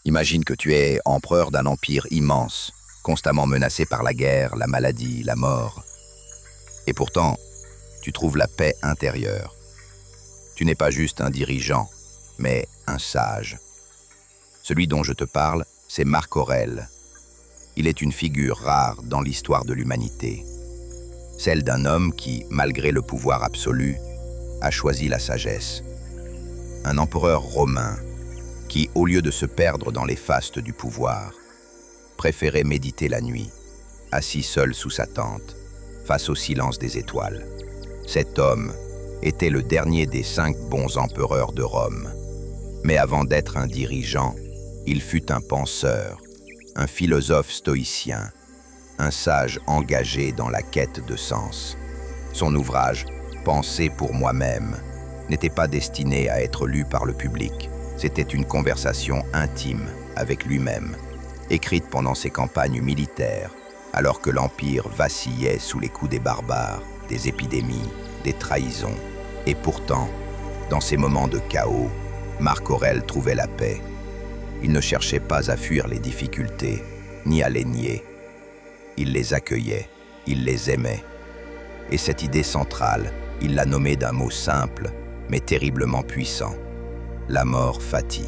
Imagine que tu es empereur d'un empire immense, constamment menacé par la guerre, la maladie, la mort. Et pourtant, tu trouves la paix intérieure. Tu n'es pas juste un dirigeant, mais un sage. Celui dont je te parle, c'est Marc Aurèle. Il est une figure rare dans l'histoire de l'humanité. Celle d'un homme qui, malgré le pouvoir absolu, a choisi la sagesse. Un empereur romain qui, au lieu de se perdre dans les fastes du pouvoir, préférait méditer la nuit, assis seul sous sa tente, face au silence des étoiles. Cet homme était le dernier des 5 bons empereurs de Rome. Mais avant d'être un dirigeant, il fut un penseur, un philosophe stoïcien, un sage engagé dans la quête de sens. Son ouvrage, Penser pour moi-même, n'était pas destiné à être lu par le public. C'était une conversation intime avec lui-même, écrite pendant ses campagnes militaires, alors que l'Empire vacillait sous les coups des barbares, des épidémies, des trahisons. Et pourtant, dans ces moments de chaos, Marc Aurèle trouvait la paix. Il ne cherchait pas à fuir les difficultés, ni à les nier. Il les accueillait, il les aimait. Et cette idée centrale, il l'a nommée d'un mot simple, mais terriblement puissant: l'amor fati.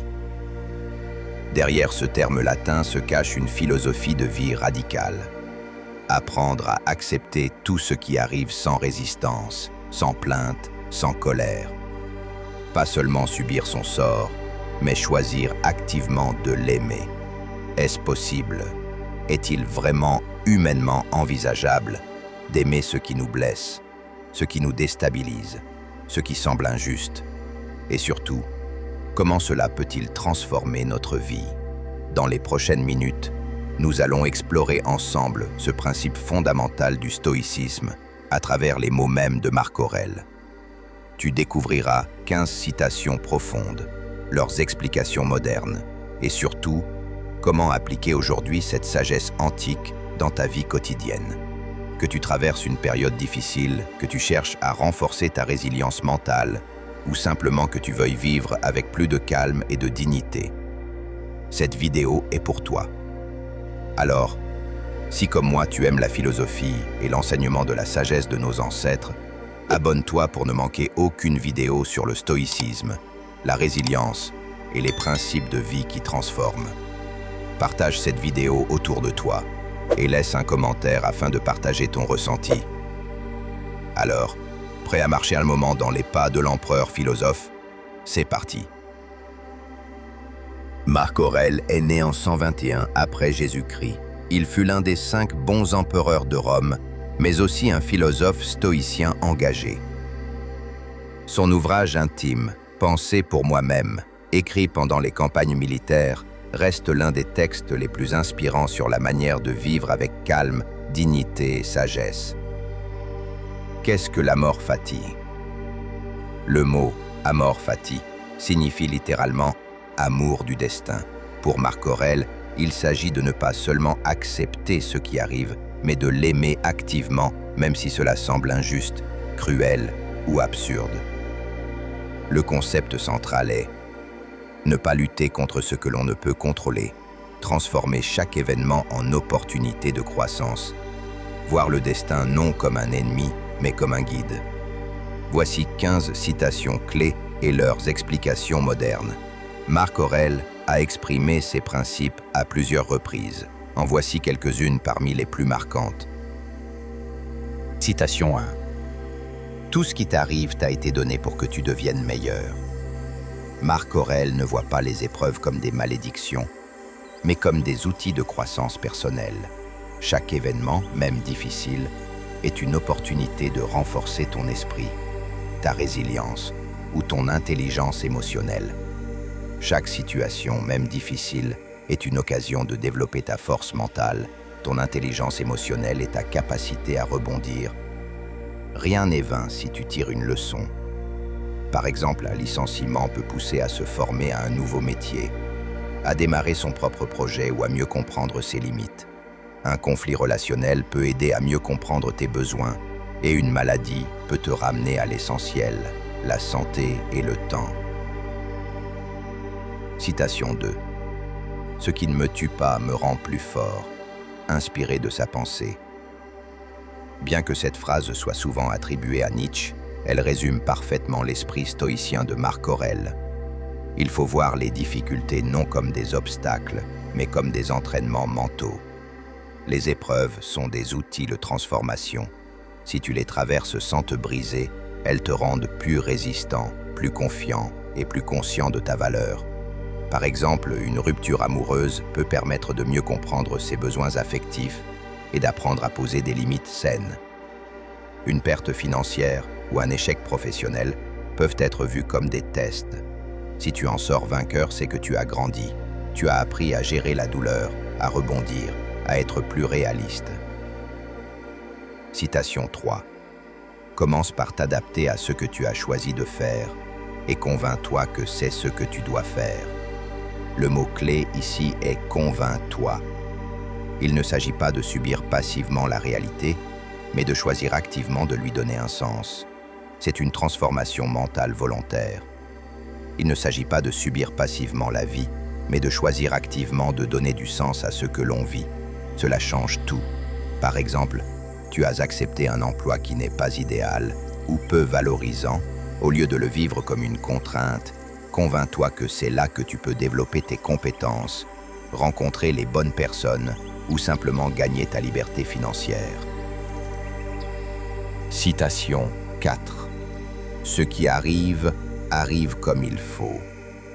Derrière ce terme latin se cache une philosophie de vie radicale. Apprendre à accepter tout ce qui arrive sans résistance, sans plainte, sans colère. Pas seulement subir son sort, mais choisir activement de l'aimer. Est-ce possible? Est-il vraiment humainement envisageable d'aimer ce qui nous blesse, ce qui nous déstabilise, ce qui semble injuste? Et surtout, comment cela peut-il transformer notre vie? Dans les prochaines minutes, nous allons explorer ensemble ce principe fondamental du stoïcisme à travers les mots mêmes de Marc Aurèle. Tu découvriras 15 citations profondes, leurs explications modernes, et surtout, comment appliquer aujourd'hui cette sagesse antique dans ta vie quotidienne. Que tu traverses une période difficile, que tu cherches à renforcer ta résilience mentale, ou simplement que tu veuilles vivre avec plus de calme et de dignité. Cette vidéo est pour toi. Alors, si comme moi tu aimes la philosophie et l'enseignement de la sagesse de nos ancêtres, abonne-toi pour ne manquer aucune vidéo sur le stoïcisme, la résilience et les principes de vie qui transforment. Partage cette vidéo autour de toi et laisse un commentaire afin de partager ton ressenti. Alors, prêt à marcher un moment dans les pas de l'empereur philosophe? C'est parti. Marc Aurèle est né en 121 après Jésus-Christ. Il fut l'un des 5 bons empereurs de Rome, mais aussi un philosophe stoïcien engagé. Son ouvrage intime, Penser pour moi-même, écrit pendant les campagnes militaires, reste l'un des textes les plus inspirants sur la manière de vivre avec calme, dignité et sagesse. Qu'est-ce que l'amor fati? Le mot amor fati signifie littéralement amour du destin. Pour Marc Aurèle, il s'agit de ne pas seulement accepter ce qui arrive, mais de l'aimer activement, même si cela semble injuste, cruel ou absurde. Le concept central est ne pas lutter contre ce que l'on ne peut contrôler, transformer chaque événement en opportunité de croissance, voir le destin non comme un ennemi, mais comme un guide. Voici 15 citations clés et leurs explications modernes. Marc Aurèle a exprimé ces principes à plusieurs reprises. En voici quelques-unes parmi les plus marquantes. Citation 1. Tout ce qui t'arrive t'a été donné pour que tu deviennes meilleur. Marc Aurèle ne voit pas les épreuves comme des malédictions, mais comme des outils de croissance personnelle. Chaque événement, même difficile, est une opportunité de renforcer ton esprit, ta résilience ou ton intelligence émotionnelle. Chaque situation, même difficile, est une occasion de développer ta force mentale, ton intelligence émotionnelle et ta capacité à rebondir. Rien n'est vain si tu tires une leçon. Par exemple, un licenciement peut pousser à se former à un nouveau métier, à démarrer son propre projet ou à mieux comprendre ses limites. Un conflit relationnel peut aider à mieux comprendre tes besoins et une maladie peut te ramener à l'essentiel, la santé et le temps. Citation 2. Ce qui ne me tue pas me rend plus fort, inspiré de sa pensée. Bien que cette phrase soit souvent attribuée à Nietzsche, elle résume parfaitement l'esprit stoïcien de Marc Aurèle. Il faut voir les difficultés non comme des obstacles, mais comme des entraînements mentaux. Les épreuves sont des outils de transformation. Si tu les traverses sans te briser, elles te rendent plus résistant, plus confiant et plus conscient de ta valeur. Par exemple, une rupture amoureuse peut permettre de mieux comprendre ses besoins affectifs et d'apprendre à poser des limites saines. Une perte financière ou un échec professionnel peuvent être vus comme des tests. Si tu en sors vainqueur, c'est que tu as grandi. Tu as appris à gérer la douleur, à rebondir, à être plus réaliste. Citation 3. Commence par t'adapter à ce que tu as choisi de faire et convainc-toi que c'est ce que tu dois faire. Le mot-clé ici est « convainc-toi ». Il ne s'agit pas de subir passivement la réalité, mais de choisir activement de lui donner un sens. C'est une transformation mentale volontaire. Il ne s'agit pas de subir passivement la vie, mais de choisir activement de donner du sens à ce que l'on vit. Cela change tout. Par exemple, tu as accepté un emploi qui n'est pas idéal ou peu valorisant, au lieu de le vivre comme une contrainte. Convainc-toi que c'est là que tu peux développer tes compétences, rencontrer les bonnes personnes ou simplement gagner ta liberté financière. Citation 4. Ce qui arrive, arrive comme il faut.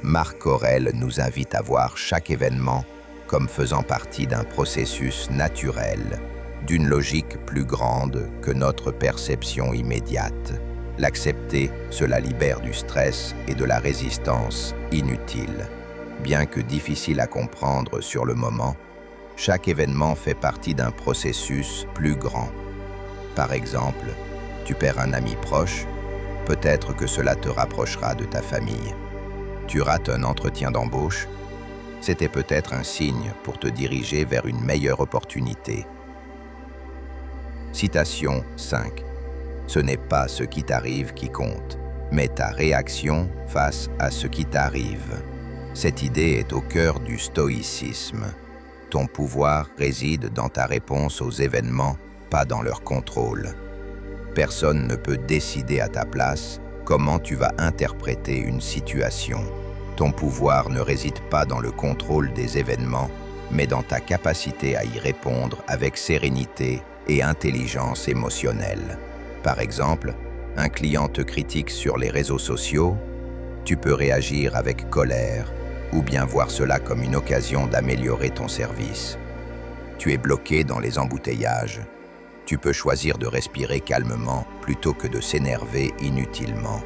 Marc Aurèle nous invite à voir chaque événement comme faisant partie d'un processus naturel, d'une logique plus grande que notre perception immédiate. L'accepter, cela libère du stress et de la résistance inutile. Bien que difficile à comprendre sur le moment, chaque événement fait partie d'un processus plus grand. Par exemple, tu perds un ami proche, peut-être que cela te rapprochera de ta famille. Tu rates un entretien d'embauche, c'était peut-être un signe pour te diriger vers une meilleure opportunité. Citation 5. Ce n'est pas ce qui t'arrive qui compte, mais ta réaction face à ce qui t'arrive. Cette idée est au cœur du stoïcisme. Ton pouvoir réside dans ta réponse aux événements, pas dans leur contrôle. Personne ne peut décider à ta place comment tu vas interpréter une situation. Ton pouvoir ne réside pas dans le contrôle des événements, mais dans ta capacité à y répondre avec sérénité et intelligence émotionnelle. Par exemple, un client te critique sur les réseaux sociaux, tu peux réagir avec colère ou bien voir cela comme une occasion d'améliorer ton service. Tu es bloqué dans les embouteillages, tu peux choisir de respirer calmement plutôt que de s'énerver inutilement.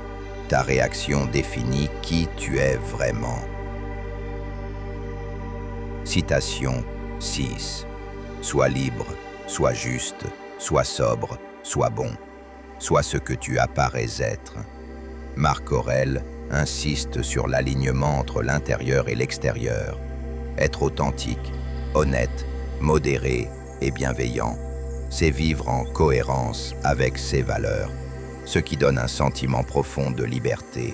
Ta réaction définit qui tu es vraiment. Citation 6. Sois libre, sois juste, sois sobre, sois bon. Sois ce que tu apparais être. Marc Aurèle insiste sur l'alignement entre l'intérieur et l'extérieur. Être authentique, honnête, modéré et bienveillant, c'est vivre en cohérence avec ses valeurs, ce qui donne un sentiment profond de liberté.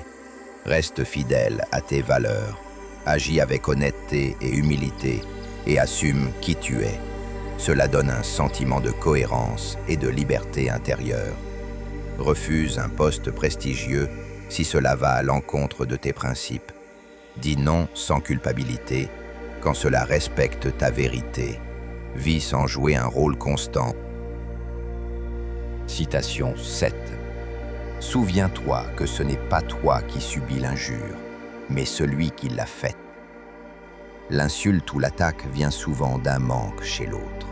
Reste fidèle à tes valeurs, agis avec honnêteté et humilité et assume qui tu es. Cela donne un sentiment de cohérence et de liberté intérieure. Refuse un poste prestigieux si cela va à l'encontre de tes principes. Dis non sans culpabilité quand cela respecte ta vérité. Vis sans jouer un rôle constant. Citation 7. Souviens-toi que ce n'est pas toi qui subis l'injure, mais celui qui l'a faite. L'insulte ou l'attaque vient souvent d'un manque chez l'autre.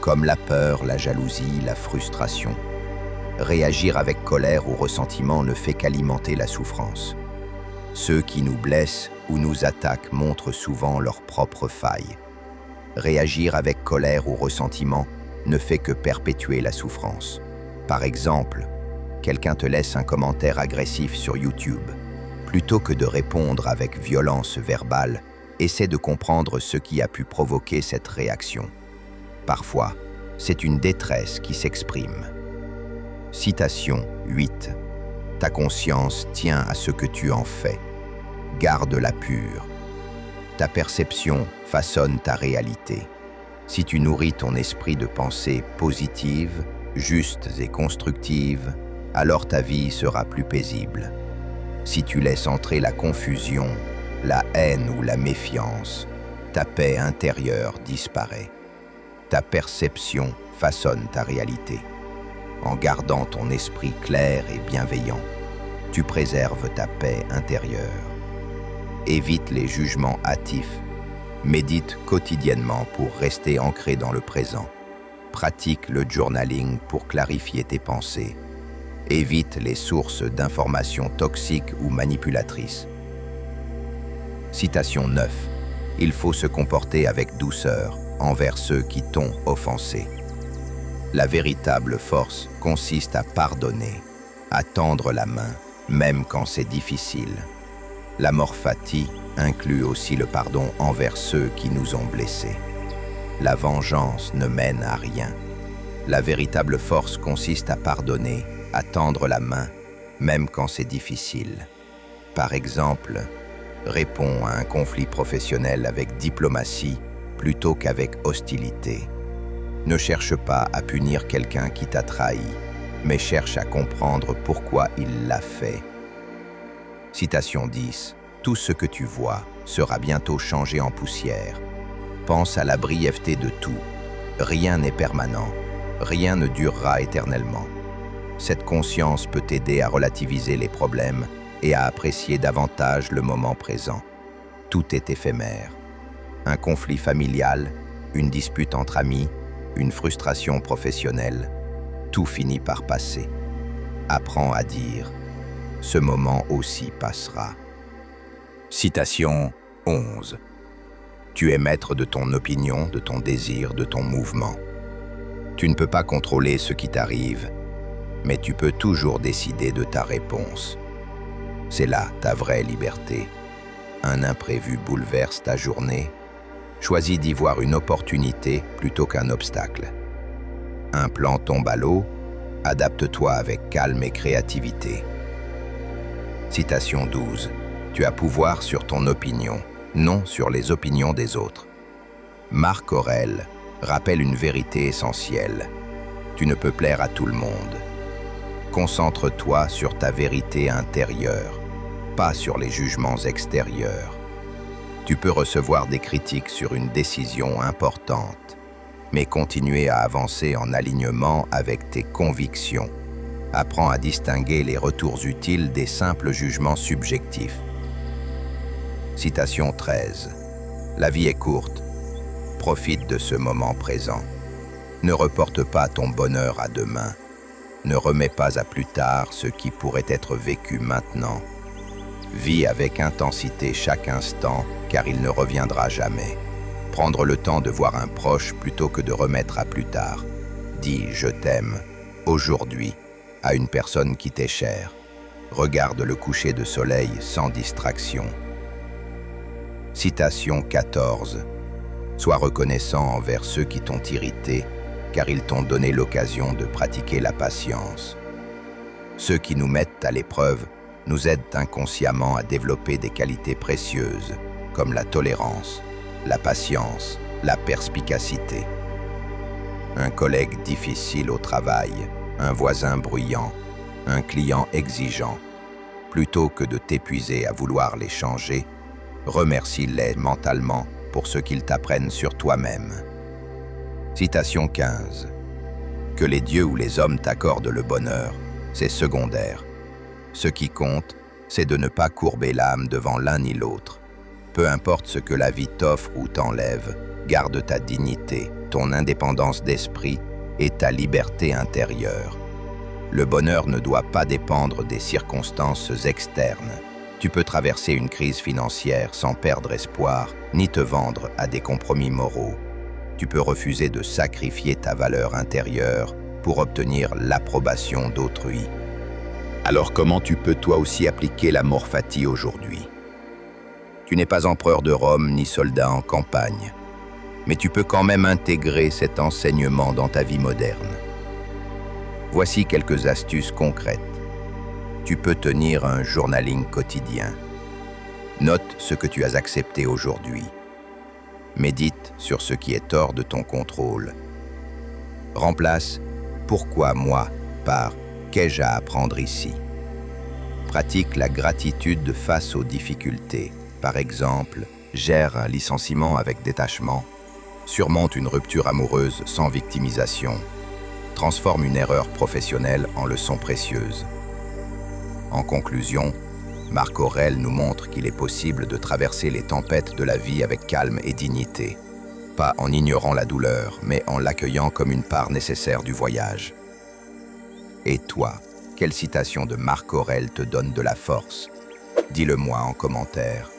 Comme la peur, la jalousie, la frustration. Réagir avec colère ou ressentiment ne fait qu'alimenter la souffrance. Ceux qui nous blessent ou nous attaquent montrent souvent leurs propres failles. Réagir avec colère ou ressentiment ne fait que perpétuer la souffrance. Par exemple, quelqu'un te laisse un commentaire agressif sur YouTube. Plutôt que de répondre avec violence verbale, essaie de comprendre ce qui a pu provoquer cette réaction. Parfois, c'est une détresse qui s'exprime. Citation 8. Ta conscience tient à ce que tu en fais. Garde-la pure. Ta perception façonne ta réalité. Si tu nourris ton esprit de pensées positives, justes et constructives, alors ta vie sera plus paisible. Si tu laisses entrer la confusion, la haine ou la méfiance, ta paix intérieure disparaît. Ta perception façonne ta réalité. En gardant ton esprit clair et bienveillant, tu préserves ta paix intérieure. Évite les jugements hâtifs. Médite quotidiennement pour rester ancré dans le présent. Pratique le journaling pour clarifier tes pensées. Évite les sources d'informations toxiques ou manipulatrices. Citation 9. Il faut se comporter avec douceur envers ceux qui t'ont offensé. La véritable force consiste à pardonner, à tendre la main, même quand c'est difficile. L'amor fati inclut aussi le pardon envers ceux qui nous ont blessés. La vengeance ne mène à rien. La véritable force consiste à pardonner, à tendre la main, même quand c'est difficile. Par exemple, réponds à un conflit professionnel avec diplomatie plutôt qu'avec hostilité. Ne cherche pas à punir quelqu'un qui t'a trahi, mais cherche à comprendre pourquoi il l'a fait. Citation 10. Tout ce que tu vois sera bientôt changé en poussière. Pense à la brièveté de tout. Rien n'est permanent. Rien ne durera éternellement. Cette conscience peut t'aider à relativiser les problèmes et à apprécier davantage le moment présent. Tout est éphémère. Un conflit familial, une dispute entre amis, une frustration professionnelle, tout finit par passer. Apprends à dire « ce moment aussi passera ». Citation 11. Tu es maître de ton opinion, de ton désir, de ton mouvement. Tu ne peux pas contrôler ce qui t'arrive, mais tu peux toujours décider de ta réponse. C'est là ta vraie liberté. Un imprévu bouleverse ta journée. Choisis d'y voir une opportunité plutôt qu'un obstacle. Un plan tombe à l'eau, adapte-toi avec calme et créativité. Citation 12. Tu as pouvoir sur ton opinion, non sur les opinions des autres. Marc Aurèle rappelle une vérité essentielle. Tu ne peux plaire à tout le monde. Concentre-toi sur ta vérité intérieure, pas sur les jugements extérieurs. Tu peux recevoir des critiques sur une décision importante, mais continuer à avancer en alignement avec tes convictions. Apprends à distinguer les retours utiles des simples jugements subjectifs. Citation 13. La vie est courte. Profite de ce moment présent. Ne reporte pas ton bonheur à demain. Ne remets pas à plus tard ce qui pourrait être vécu maintenant. Vis avec intensité chaque instant, car il ne reviendra jamais. Prendre le temps de voir un proche plutôt que de remettre à plus tard. Dis « je t'aime » aujourd'hui à une personne qui t'est chère. Regarde le coucher de soleil sans distraction. Citation 14. Sois reconnaissant envers ceux qui t'ont irrité, car ils t'ont donné l'occasion de pratiquer la patience. Ceux qui nous mettent à l'épreuve nous aident inconsciemment à développer des qualités précieuses, comme la tolérance, la patience, la perspicacité. Un collègue difficile au travail, un voisin bruyant, un client exigeant. Plutôt que de t'épuiser à vouloir les changer, remercie-les mentalement pour ce qu'ils t'apprennent sur toi-même. Citation 15. Que les dieux ou les hommes t'accordent le bonheur, c'est secondaire. Ce qui compte, c'est de ne pas courber l'âme devant l'un ni l'autre. Peu importe ce que la vie t'offre ou t'enlève, garde ta dignité, ton indépendance d'esprit et ta liberté intérieure. Le bonheur ne doit pas dépendre des circonstances externes. Tu peux traverser une crise financière sans perdre espoir, ni te vendre à des compromis moraux. Tu peux refuser de sacrifier ta valeur intérieure pour obtenir l'approbation d'autrui. Alors comment tu peux toi aussi appliquer l'amor fati aujourd'hui? Tu n'es pas empereur de Rome ni soldat en campagne, mais tu peux quand même intégrer cet enseignement dans ta vie moderne. Voici quelques astuces concrètes. Tu peux tenir un journaling quotidien. Note ce que tu as accepté aujourd'hui. Médite sur ce qui est hors de ton contrôle. Remplace « Pourquoi moi ?» par « Qu'ai-je à apprendre ici ?» Pratique la gratitude face aux difficultés. Par exemple, gère un licenciement avec détachement, surmonte une rupture amoureuse sans victimisation, transforme une erreur professionnelle en leçon précieuse. En conclusion, Marc Aurèle nous montre qu'il est possible de traverser les tempêtes de la vie avec calme et dignité, pas en ignorant la douleur, mais en l'accueillant comme une part nécessaire du voyage. Et toi, quelle citation de Marc Aurèle te donne de la force? Dis-le-moi en commentaire.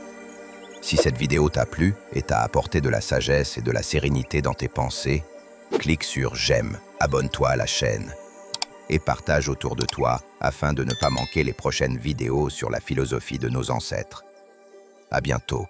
Si cette vidéo t'a plu et t'a apporté de la sagesse et de la sérénité dans tes pensées, clique sur j'aime, abonne-toi à la chaîne et partage autour de toi afin de ne pas manquer les prochaines vidéos sur la philosophie de nos ancêtres. À bientôt.